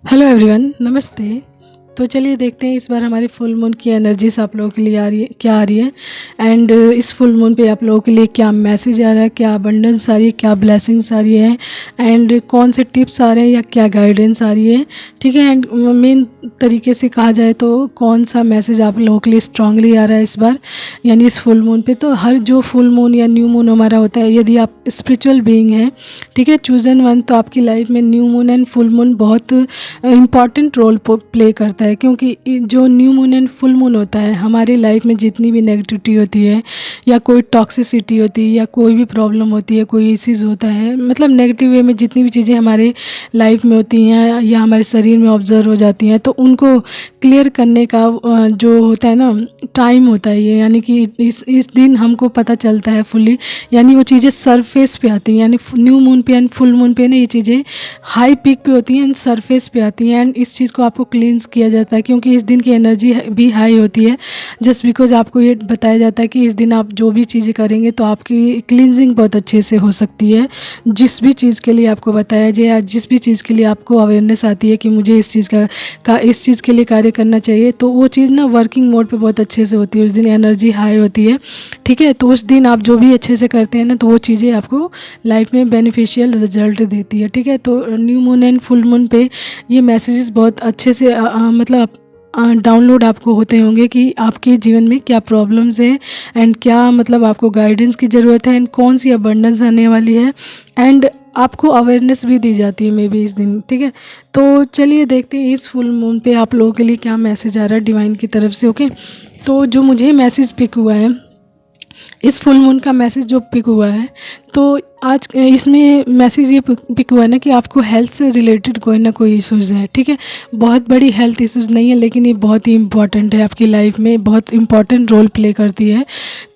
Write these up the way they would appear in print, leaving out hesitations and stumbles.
Hello everyone, नमस्ते। तो चलिए देखते हैं इस बार हमारी फुल मून की एनर्जीज आप लोगों के लिए आ रही है एंड इस फुल मून पे आप लोगों के लिए क्या मैसेज आ रहा है, क्या अबंडेंस आ रही है, क्या ब्लेसिंग्स आ रही है एंड कौन से टिप्स आ रहे हैं या क्या गाइडेंस आ रही है। ठीक है। एंड मेन तरीके से कहा जाए तो कौन सा मैसेज आप लोगों के लिए स्ट्रांगली आ रहा है इस बार, यानी इस फुल मून पे। तो हर जो फुल मून या न्यू मून हमारा होता है, यदि आप स्पिरिचुअल बीइंग हैं, ठीक है, चूजन वन, तो आपकी लाइफ में new moon and full moon बहुत इम्पॉर्टेंट रोल प्ले करता है। क्योंकि जो new moon and full moon होता है, हमारी लाइफ में जितनी भी नेगेटिविटी होती है या कोई टॉक्सिसिटी होती है या कोई भी प्रॉब्लम होती है, कोई इश्यूज होता है, मतलब नेगेटिव वे में जितनी भी चीज़ें हमारे लाइफ में होती हैं या हमारे शरीर में ऑब्जर्व हो जाती हैं, तो उनको क्लियर करने का जो होता है ना, टाइम होता है ये, यानी कि इस दिन हमको पता चलता है फुली, यानी वो चीज़ें सरफेस पे आती हैं। यानी न्यू मून पे एंड फुल मून पे ना ये चीज़ें हाई पीक पे होती हैं एंड सरफेस पे आती हैं, एंड इस चीज़ को आपको क्लींस किया जाता है क्योंकि इस दिन की एनर्जी भी हाई होती है। जस्ट बिकॉज आपको ये बताया जाता है कि इस दिन आप जो भी चीज़ें करेंगे तो आपकी क्लींजिंग बहुत अच्छे से हो सकती है। जिस भी चीज़ के लिए आपको बताया जाए या जिस भी चीज़ के लिए आपको अवेयरनेस आती है कि मुझे इस चीज़ का इस चीज़ के लिए कार्य करना चाहिए, तो वो चीज़ ना वर्किंग मोड पे बहुत अच्छे से होती है। उस दिन एनर्जी हाई होती है। ठीक है। तो उस दिन आप जो भी अच्छे से करते हैं ना, तो वो चीज़ें आपको लाइफ में बेनिफिशियल रिजल्ट देती है। ठीक है। तो new moon and full moon पे ये मैसेजेस बहुत अच्छे से मतलब डाउनलोड आपको होते होंगे कि आपके जीवन में क्या प्रॉब्लम्स हैं एंड क्या मतलब आपको गाइडेंस की ज़रूरत है एंड कौन सी अबंडेंस आने वाली है, एंड आपको अवेयरनेस भी दी जाती है मे बी इस दिन। ठीक है। तो चलिए देखते हैं इस फुल मून पे आप लोगों के लिए क्या मैसेज आ रहा है डिवाइन की तरफ से। ओके। तो जो मुझे मैसेज पिक हुआ है, इस फुल मून का मैसेज जो पिक हुआ है, तो आज इसमें मैसेज ये पिक हुआ है ना कि आपको हेल्थ से रिलेटेड कोई ना कोई इश्यूज़ है। ठीक है। बहुत बड़ी हेल्थ इश्यूज़ नहीं है, लेकिन ये बहुत ही इंपॉर्टेंट है आपकी लाइफ में, बहुत इंपॉर्टेंट रोल प्ले करती है।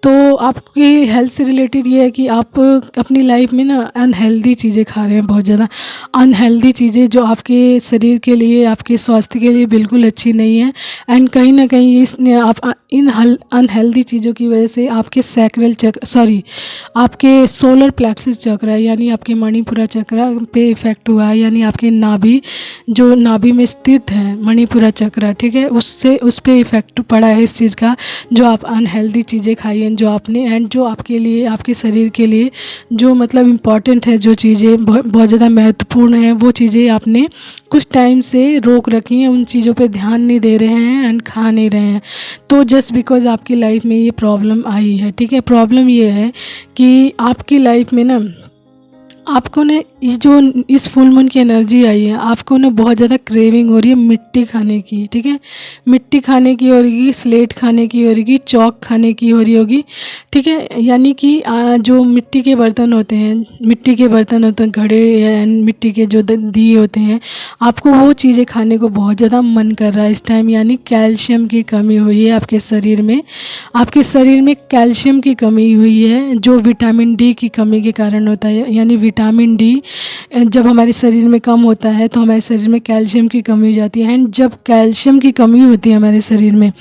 तो आपकी हेल्थ से रिलेटेड ये है कि आप अपनी लाइफ में ना अनहेल्दी चीज़ें खा रहे हैं, बहुत ज़्यादा अनहेल्दी चीज़ें जो आपके शरीर के लिए, आपके स्वास्थ्य के लिए बिल्कुल अच्छी नहीं है। एंड कहीं ना कहीं आप इन अनहेल्दी चीज़ों की वजह से आपके सैक्रल चक्र, सॉरी, आपके सोलर प्लेक्सस चक्र है, यानी आपके मणिपुरा चक्र पे इफेक्ट हुआ है। यानी आपके नाभि, जो नाभि में स्थित है मणिपुरा चक्र, ठीक है, उससे उस पर इफेक्ट पड़ा है इस चीज़ का, जो आप अनहेल्दी चीज़ें खाई हैं जो आपने, एंड जो आपके लिए, आपके शरीर के लिए जो मतलब इम्पॉर्टेंट है, जो चीज़ें बहुत ज़्यादा महत्वपूर्ण हैं, वो चीज़ें आपने कुछ टाइम से रोक रखी हैं, उन चीज़ों पे ध्यान नहीं दे रहे हैं एंड खा नहीं रहे हैं। तो जस्ट बिकॉज आपकी लाइफ में ये प्रॉब्लम आई है। ठीक है। प्रॉब्लम ये है कि आपकी लाइफ में ना आपको ना इस फुल मून की एनर्जी आई है, आपको ना बहुत ज़्यादा क्रेविंग हो रही है मिट्टी खाने की। ठीक है। मिट्टी खाने की हो रही, स्लेट खाने की हो रही, चौक खाने की हो रही होगी। ठीक है। यानी कि जो मिट्टी के बर्तन होते हैं, मिट्टी के बर्तन होते हैं, घड़े या मिट्टी के जो दिए होते हैं, आपको वो चीज़ें खाने को बहुत ज़्यादा मन कर रहा है इस टाइम। यानी कैल्शियम की कमी हुई है आपके शरीर में, आपके शरीर में कैल्शियम की कमी हुई है, जो विटामिन डी की कमी के कारण होता है। यानी विटामिन डी जब हमारे शरीर में कम होता है तो हमारे शरीर में कैल्शियम की कमी हो जाती है, एंड जब कैल्शियम की कमी होती है हमारे शरीर में,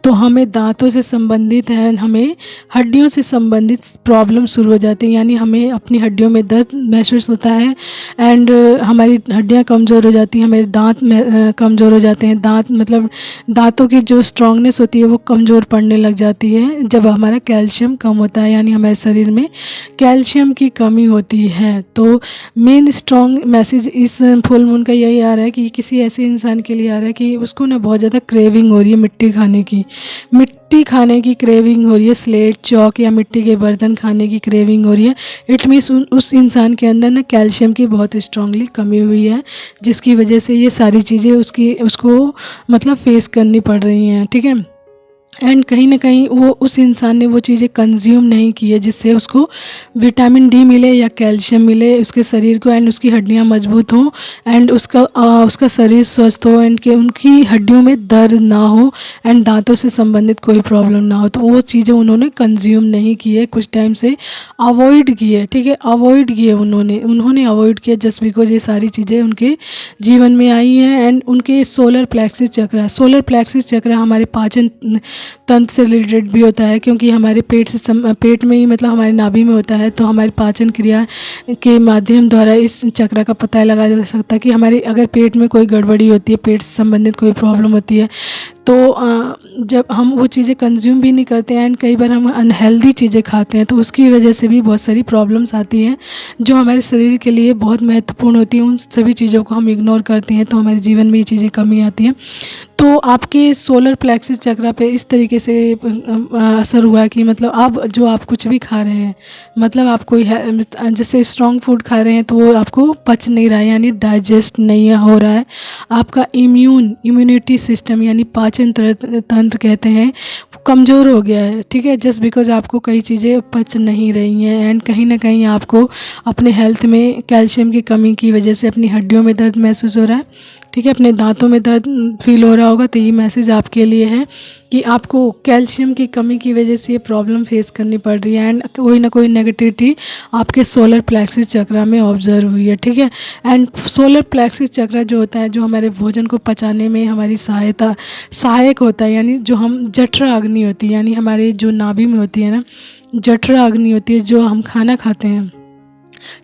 तो हमें दांतों से संबंधित है, हमें हड्डियों से संबंधित प्रॉब्लम शुरू हो जाती है। यानी हमें अपनी हड्डियों में दर्द महसूस होता है एंड हमारी हड्डियां कमज़ोर हो जाती हैं, हमारे दांत कमज़ोर हो जाते हैं। दांत मतलब दांतों की जो स्ट्रांगनेस होती है वो कमज़ोर पड़ने लग जाती है जब हमारा कैल्शियम कम होता है, यानी हमारे शरीर में कैल्शियम की कमी होती है। तो मेन स्ट्रॉन्ग मैसेज इस फुल मून का यही आ रहा है कि किसी ऐसे इंसान के लिए आ रहा है कि उसको ना बहुत ज़्यादा क्रेविंग हो रही है मिट्टी खाने की, मिट्टी खाने की क्रेविंग हो रही है, स्लेट, चौक या मिट्टी के बर्तन खाने की क्रेविंग हो रही है। इट मीन्स उस इंसान के अंदर ना कैल्शियम की बहुत स्ट्रांगली कमी हुई है, जिसकी वजह से ये सारी चीज़ें उसको मतलब फेस करनी पड़ रही हैं। ठीक है। एंड कहीं ना कहीं वो उस इंसान ने वो चीज़ें कंज्यूम नहीं की है जिससे उसको विटामिन डी मिले या कैल्शियम मिले उसके शरीर को, एंड उसकी हड्डियां मजबूत हो, एंड उसका शरीर स्वस्थ हो, एंड कि उनकी हड्डियों में दर्द ना हो, एंड दांतों से संबंधित कोई प्रॉब्लम ना हो। तो वो चीज़ें उन्होंने कंज्यूम नहीं की है, कुछ टाइम से अवॉइड की है। ठीक है। अवॉइड किए उन्होंने अवॉइड किया जस्ट बिकॉज ये सारी चीज़ें उनके जीवन में आई हैं। एंड उनके सोलर प्लेक्सिस चक्र हमारे तंत्र से रिलेटेड भी होता है, क्योंकि हमारे पेट में ही मतलब हमारे नाभि में होता है। तो हमारी पाचन क्रिया के माध्यम द्वारा इस चक्र का पता लगाया जा सकता है कि हमारे अगर पेट में कोई गड़बड़ी होती है, पेट से संबंधित कोई प्रॉब्लम होती है, तो जब हम वो चीज़ें कंज्यूम भी नहीं करते हैं एंड कई बार हम अनहेल्दी चीज़ें खाते हैं, तो उसकी वजह से भी बहुत सारी प्रॉब्लम्स आती हैं जो हमारे शरीर के लिए बहुत महत्वपूर्ण होती हैं। उन सभी चीज़ों को हम इग्नोर करते हैं, तो हमारे जीवन में ये चीज़ें कमी आती हैं। तो आपके सोलर प्लेक्सिस चक्र पे इस तरीके से असर हुआ कि मतलब अब जो आप कुछ भी खा रहे हैं, मतलब आप कोई जैसे स्ट्रॉन्ग फूड खा रहे हैं तो वो आपको पच नहीं रहा है, यानी डाइजेस्ट नहीं हो रहा है। आपका इम्यूनिटी सिस्टम यानी पाचन तंत्र कहते हैं, वो कमज़ोर हो गया है, ठीक है, जस्ट बिकॉज आपको कई चीज़ें पच नहीं रही हैं एंड कहीं ना कहीं आपको अपने हेल्थ में कैल्शियम की कमी की वजह से अपनी हड्डियों में दर्द महसूस हो रहा है, ठीक है, अपने दांतों में दर्द फील हो रहा होगा। तो ये मैसेज आपके लिए है कि आपको कैल्शियम की कमी की वजह से ये प्रॉब्लम फेस करनी पड़ रही है एंड कोई ना कोई नेगेटिविटी आपके सोलर प्लेक्सिस चक्र में ऑब्जर्व हुई है, ठीक है। एंड सोलर प्लेक्सिस चक्र जो होता है, जो हमारे भोजन को पचाने में हमारी सहायक होता है, यानी जो हम जठरा अग्नि होती है, यानी हमारे जो नाभि में होती है ना, जठरा अग्नि होती है, जो हम खाना खाते हैं,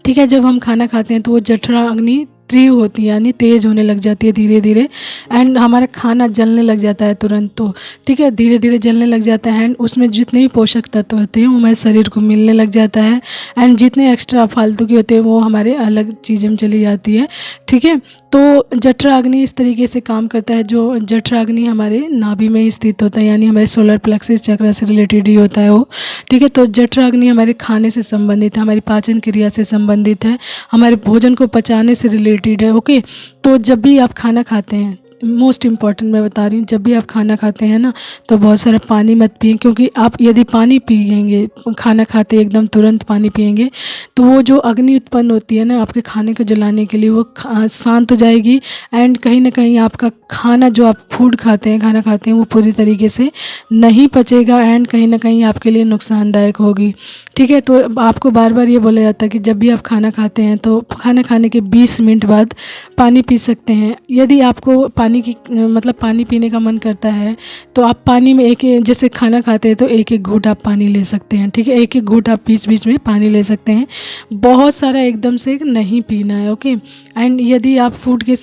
ठीक है, जब हम खाना खाते हैं तो वो जठरा अग्नि तीव्र होती है, यानी तेज़ होने लग जाती है धीरे धीरे एंड हमारा खाना जलने लग जाता है तुरंत। तो ठीक है, धीरे धीरे जलने लग जाता है एंड उसमें जितने भी पोषक तत्व होते हैं वो हमारे शरीर को मिलने लग जाता है एंड जितने एक्स्ट्रा फालतू के होते हैं वो हमारे अलग चीज़ों में चली जाती है, ठीक है। तो जठराग्नि इस तरीके से काम करता है, जो जठराग्नि हमारे नाभि में स्थित होता है, यानी हमारे सोलर प्लेक्सिस चक्र से रिलेटेड ही होता है वो, ठीक है। तो जठराग्नि हमारे खाने से संबंधित है, हमारी पाचन क्रिया से संबंधित है, हमारे भोजन को पचाने से रिलेटेड है, ओके। तो जब भी आप खाना खाते हैं, मोस्ट इम्पॉर्टेंट मैं बता रही हूँ, जब भी आप खाना खाते हैं ना तो बहुत सारा पानी मत पिए, क्योंकि आप यदि पानी पिएंगे खाना खाते एकदम तुरंत पानी पिएंगे तो वो जो अग्नि उत्पन्न होती है ना आपके खाने को जलाने के लिए, वो शांत हो जाएगी एंड कहीं ना कहीं आपका खाना जो आप फूड खाते हैं, खाना खाते हैं, वो पूरी तरीके से नहीं पचेगा एंड कहीं ना कहीं आपके लिए नुकसानदायक होगी, ठीक है। तो आपको बार बार ये बोला जाता है कि जब भी आप खाना खाते हैं तो खाना खाने के 20 मिनट बाद पानी पी सकते हैं। यदि आपको पानी पीने का मन करता है तो आप पानी में जैसे खाना खाते हैं तो एक एक घूंट आप पानी ले सकते हैं, ठीक है, एक एक घूंट आप बीच बीच में पानी ले सकते हैं, बहुत सारा एकदम से नहीं पीना है, ओके। एंड यदि आप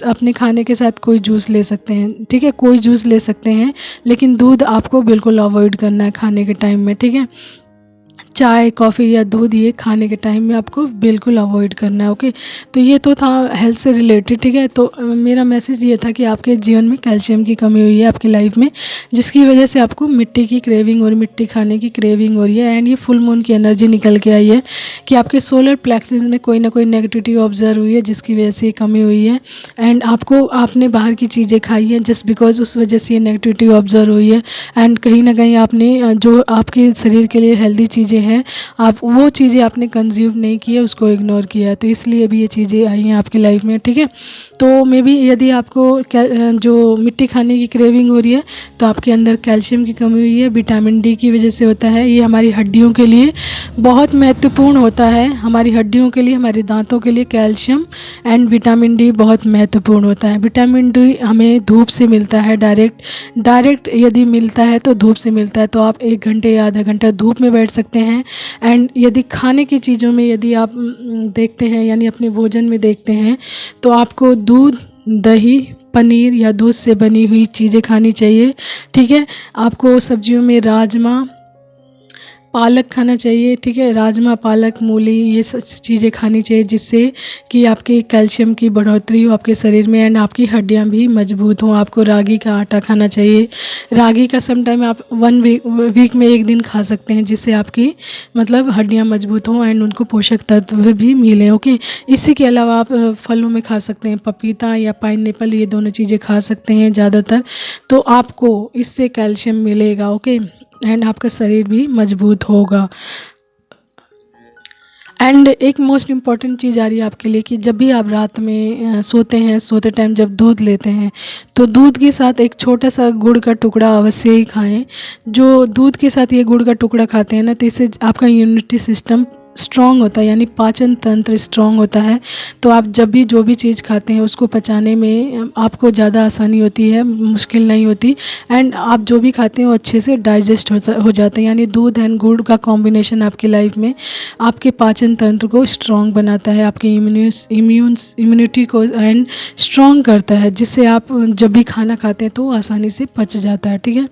अपने खाने के साथ कोई जूस ले सकते हैं, ठीक है, कोई जूस ले सकते हैं, लेकिन दूध आपको बिल्कुल अवॉइड करना है खाने के टाइम में, ठीक है। चाय, कॉफ़ी या दूध ये खाने के टाइम में आपको बिल्कुल अवॉइड करना है, ओके। तो ये तो था हेल्थ से रिलेटेड, ठीक है। तो मेरा मैसेज ये था कि आपके जीवन में कैल्शियम की कमी हुई है आपकी लाइफ में, जिसकी वजह से आपको मिट्टी की क्रेविंग और मिट्टी खाने की क्रेविंग हो रही है एंड ये फुल मून की एनर्जी निकल के आई है कि आपके सोलर प्लेक्सिस में कोई ना कोई नेगेटिविटी ऑब्जर्व हुई है, जिसकी वजह से ये कमी हुई है एंड आपने बाहर की चीज़ें खाई हैं जस्ट बिकॉज उस वजह से ये नेगेटिविटी ऑब्जर्व हुई है एंड कहीं ना कहीं आपने जो आपके शरीर के लिए हेल्दी चीज़ें हैं, आप वो चीज़ें आपने कंज्यूम नहीं किया, उसको इग्नोर किया, तो इसलिए भी ये चीज़ें आई हैं आपकी लाइफ में, ठीक है। तो मे बी यदि आपको जो मिट्टी खाने की क्रेविंग हो रही है तो आपके अंदर कैल्शियम की कमी हुई है, विटामिन डी की वजह से होता है, ये हमारी हड्डियों के लिए बहुत महत्वपूर्ण होता है, हमारी हड्डियों के लिए, हमारे दांतों के लिए कैल्शियम एंड विटामिन डी बहुत महत्वपूर्ण होता है। विटामिन डी हमें धूप से मिलता है, डायरेक्ट यदि मिलता है तो धूप से मिलता है, तो आप 1 घंटे या आधा घंटा धूप में बैठ सकते हैं एंड यदि खाने की चीज़ों में यदि आप देखते हैं, यानी अपने भोजन में देखते हैं, तो आपको दूध, दही, पनीर या दूध से बनी हुई चीज़ें खानी चाहिए, ठीक है। आपको सब्जियों में राजमा, पालक खाना चाहिए, ठीक है, राजमा, पालक, मूली, ये सब चीज़ें खानी चाहिए जिससे कि आपके कैल्शियम की बढ़ोतरी हो आपके शरीर में एंड आपकी हड्डियां भी मजबूत हों। आपको रागी का आटा खाना चाहिए, रागी का समटाइम आप 1 वीक में 1 दिन खा सकते हैं, जिससे आपकी मतलब हड्डियां मजबूत हों एंड उनको पोषक तत्व भी मिले, ओके। इसी के अलावा आप फलों में खा सकते हैं, पपीता या पाइनएप्पल, ये दोनों चीज़ें खा सकते हैं ज़्यादातर, तो आपको इससे कैल्शियम मिलेगा, ओके, एंड आपका शरीर भी मजबूत होगा। एंड एक मोस्ट इम्पॉर्टेंट चीज़ आ रही है आपके लिए कि जब भी आप रात में सोते हैं, सोते टाइम जब दूध लेते हैं तो दूध के साथ एक छोटा सा गुड़ का टुकड़ा अवश्य ही खाएं। जो दूध के साथ ये गुड़ का टुकड़ा खाते हैं ना, तो इससे आपका इम्यूनिटी सिस्टम स्ट्रॉन्ग होता है, यानी पाचन तंत्र स्ट्रॉन्ग होता है। तो आप जब भी जो भी चीज़ खाते हैं उसको पचाने में आपको ज़्यादा आसानी होती है, मुश्किल नहीं होती। एंड आप जो भी खाते हैं वो अच्छे से डाइजेस्ट हो जाते हैं। यानी दूध एंड गुड़ का कॉम्बिनेशन आपकी लाइफ में आपके पाचन तंत्र को स्ट्रॉन्ग बनाता है, आपकी इम्यूनिटी को एंड स्ट्रॉन्ग करता है, जिससे आप जब भी खाना खाते हैं तो आसानी से पच जाता है। ठीक है,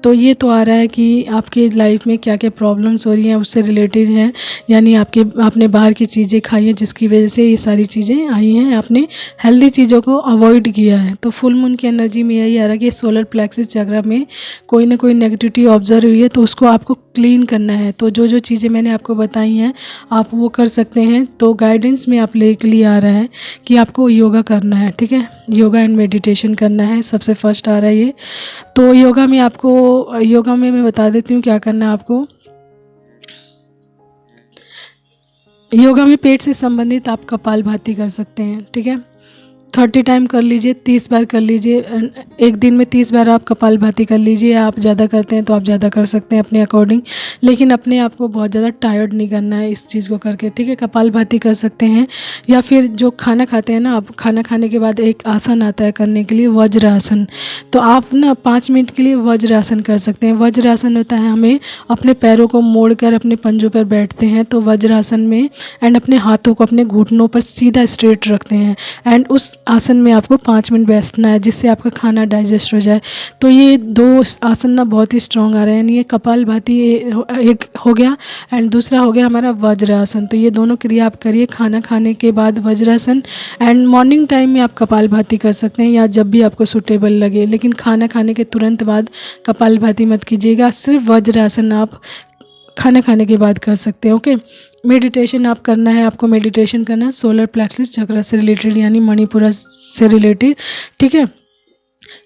तो ये तो आ रहा है कि आपके लाइफ में क्या क्या प्रॉब्लम्स हो रही हैं उससे रिलेटेड हैं, यानी आपने बाहर की चीज़ें खाई हैं जिसकी वजह से ये सारी चीज़ें आई हैं, आपने हेल्दी चीज़ों को अवॉइड किया है। तो फुल मून की एनर्जी में यही आ रहा है कि सोलर प्लेक्सिस चक्र में कोई ना कोई नेगेटिविटी ऑब्जर्व हुई है, तो उसको आपको क्लीन करना है। तो जो जो चीज़ें मैंने आपको बताई हैं आप वो कर सकते हैं। तो गाइडेंस में आप लेके लिए आ रहा है कि आपको योगा करना है। ठीक है, योगा एंड मेडिटेशन करना है, सबसे फर्स्ट आ रहा है ये। तो योगा में मैं बता देती हूँ क्या करना है आपको। योगा में पेट से संबंधित आप कपालभाति कर सकते हैं। ठीक है, 30 टाइम कर लीजिए, 30 बार कर लीजिए। एक दिन में 30 बार आप कपालभाति कर लीजिए। आप ज़्यादा करते हैं तो आप ज़्यादा कर सकते हैं अपने अकॉर्डिंग, लेकिन अपने आप को बहुत ज़्यादा टायर्ड नहीं करना है इस चीज़ को करके। ठीक है, कपालभाति कर सकते हैं। या फिर जो खाना खाते हैं ना, आप खाना खाने के बाद एक आसन आता है करने के लिए, वज्रासन। तो आप ना 5 मिनट के लिए वज्रासन कर सकते हैं। वज्रासन होता है हमें अपने पैरों को मोड़कर अपने पंजों पर बैठते हैं, तो वज्रासन में एंड अपने हाथों को अपने घुटनों पर सीधा स्ट्रेट रखते हैं एंड उस आसन में आपको 5 मिनट बैठना है, जिससे आपका खाना डाइजेस्ट हो जाए। तो ये 2 आसन ना बहुत ही स्ट्रॉन्ग आ रहे हैं, यानी ये कपालभाति एक हो गया एंड दूसरा हो गया हमारा वज्रासन। तो ये दोनों क्रिया आप करिए, खाना खाने के बाद वज्रासन एंड मॉर्निंग टाइम में आप कपालभाति कर सकते हैं या जब भी आपको सूटेबल लगे, लेकिन खाना खाने के तुरंत बाद कपालभाति मत कीजिएगा। सिर्फ वज्रासन आप खाना खाने के बाद कर सकते हैं। ओके, मेडिटेशन आप करना है, आपको मेडिटेशन करना है सोलर प्लेक्सिस चक्र से रिलेटेड, यानी मणिपुरा से रिलेटेड। ठीक है,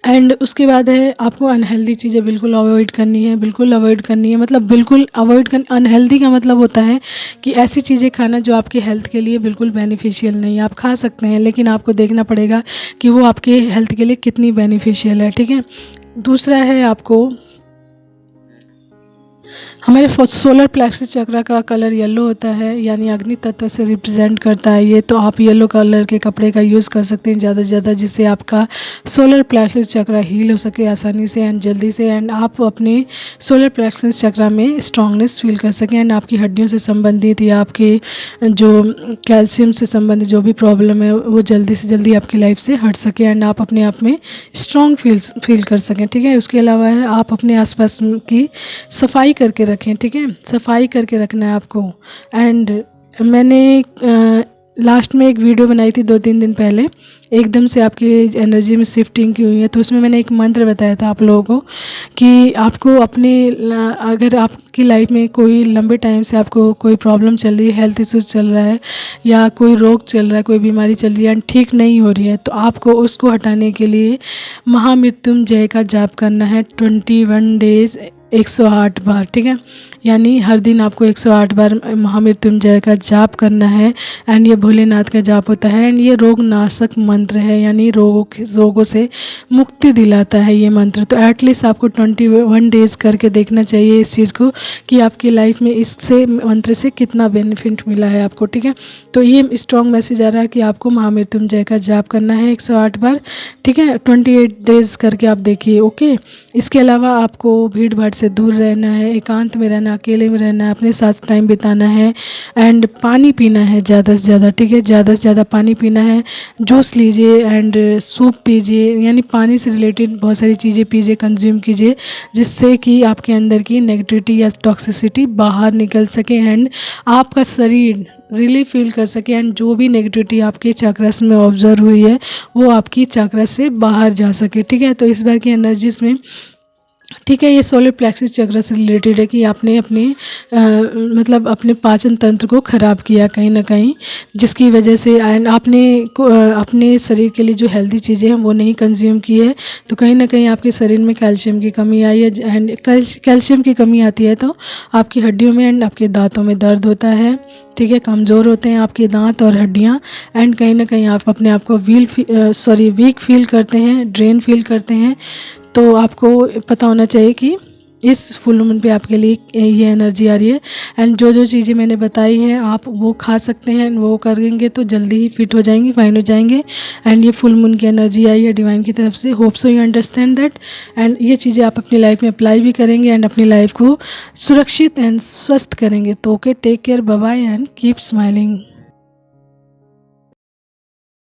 एंड उसके बाद है आपको अनहेल्दी चीज़ें बिल्कुल अवॉइड करनी है, बिल्कुल अवॉइड करनी है। मतलब बिल्कुल अवॉइड कर, अनहेल्दी का मतलब होता है कि ऐसी चीज़ें खाना जो आपके हेल्थ के लिए बिल्कुल बेनिफिशियल नहीं है। आप खा सकते हैं लेकिन आपको देखना पड़ेगा कि वो आपके हेल्थ के लिए कितनी बेनिफिशियल है। ठीक है, दूसरा है आपको, हमारे सोलर प्लेक्सिस चक्र का कलर येलो होता है, यानी अग्नि तत्व से रिप्रेजेंट करता है ये। तो आप येलो कलर के कपड़े का यूज़ कर सकते हैं ज़्यादा से ज़्यादा, जिससे आपका सोलर प्लेक्सिस चक्र हील हो सके आसानी से एंड जल्दी से, एंड आप अपने सोलर प्लेक्सिस चक्र में स्ट्रांगनेस फील कर सकें एंड आपकी हड्डियों से संबंधित या आपके जो कैल्शियम से संबंधित जो भी प्रॉब्लम है वो जल्दी से जल्दी आपकी लाइफ से हट सके एंड आप अपने आप में स्ट्रॉन्ग फील कर सकें। ठीक है, उसके अलावा है आप अपने आसपास की सफाई करके रखें। ठीक है, सफाई करके रखना है आपको। एंड मैंने लास्ट में एक वीडियो बनाई थी 2-3 दिन पहले, एकदम से आपकी एनर्जी में शिफ्टिंग की हुई है, तो उसमें मैंने एक मंत्र बताया था आप लोगों को कि आपको अपने, अगर आपकी लाइफ में कोई लंबे टाइम से आपको कोई प्रॉब्लम चल रही है, हेल्थ इश्यूज चल रहा है या कोई रोग चल रहा है, कोई बीमारी चल रही है एंड ठीक नहीं हो रही है, तो आपको उसको हटाने के लिए महामृत्युंजय का जाप करना है 21 डेज 108 बार। ठीक है, यानी हर दिन आपको 108 बार महामृत्युंजय का जाप करना है एंड ये भोलेनाथ का जाप होता है एंड ये रोग नाशक मंत्र है, यानी रोगों से मुक्ति दिलाता है ये मंत्र। तो एटलीस्ट आपको 21 डेज करके देखना चाहिए इस चीज़ को कि आपकी लाइफ में इससे मंत्र से कितना बेनिफिट मिला है आपको। ठीक है, तो ये स्ट्रॉन्ग मैसेज आ रहा है कि आपको महामृत्युंजय का जाप करना है 108 बार। ठीक है, 28 डेज करके आप देखिए। ओके, इसके अलावा आपको भीड़ भाड़ से दूर रहना है, एकांत में रहना, अकेले में रहना है, अपने साथ टाइम बिताना है एंड पानी पीना है ज़्यादा से ज़्यादा। ठीक है, ज़्यादा से ज़्यादा पानी पीना है, जूस लीजिए एंड सूप पीजिए, यानी पानी से रिलेटेड बहुत सारी चीज़ें पीजिए, कंज्यूम कीजिए, जिससे कि आपके अंदर की नेगेटिविटी या टॉक्सिसिटी बाहर निकल सके एंड आपका शरीर रिलीफ फील कर सके एंड जो भी नेगेटिविटी आपके चक्रस में ऑब्जर्व हुई है वो आपकी चक्रस से बाहर जा सके। ठीक है, तो इस बार की एनर्जीज में, ठीक है, ये सोलर प्लेक्सिस चक्र से रिलेटेड है कि आपने अपने मतलब अपने पाचन तंत्र को ख़राब किया कहीं ना कहीं, जिसकी वजह से एंड आपने अपने शरीर के लिए जो हेल्दी चीज़ें हैं वो नहीं कंज्यूम की है, तो कहीं ना कहीं आपके शरीर में कैल्शियम की कमी आई है एंड कैल्शियम की कमी आती है तो आपकी हड्डियों में एंड आपके दांतों में दर्द होता है। ठीक है, कमज़ोर होते हैं आपके दांत और हड्डियां एंड कहीं ना कहीं आप अपने आप को वीक फील करते हैं, ड्रेन फील करते हैं। तो आपको पता होना चाहिए कि इस फुल मून पे आपके लिए ये एनर्जी आ रही है। एंड जो जो चीज़ें मैंने बताई हैं आप वो खा सकते हैं, वो करेंगे तो जल्दी ही फिट हो जाएंगी, फाइन हो जाएंगे। एंड ये फुल मून की एनर्जी आई है डिवाइन की तरफ से। Hope so you understand that. And ये चीज़ें आप अपनी लाइफ में अप्लाई भी करेंगे एंड अपनी लाइफ को सुरक्षित एंड स्वस्थ करेंगे। तो okay, take care, bye bye and keep smiling.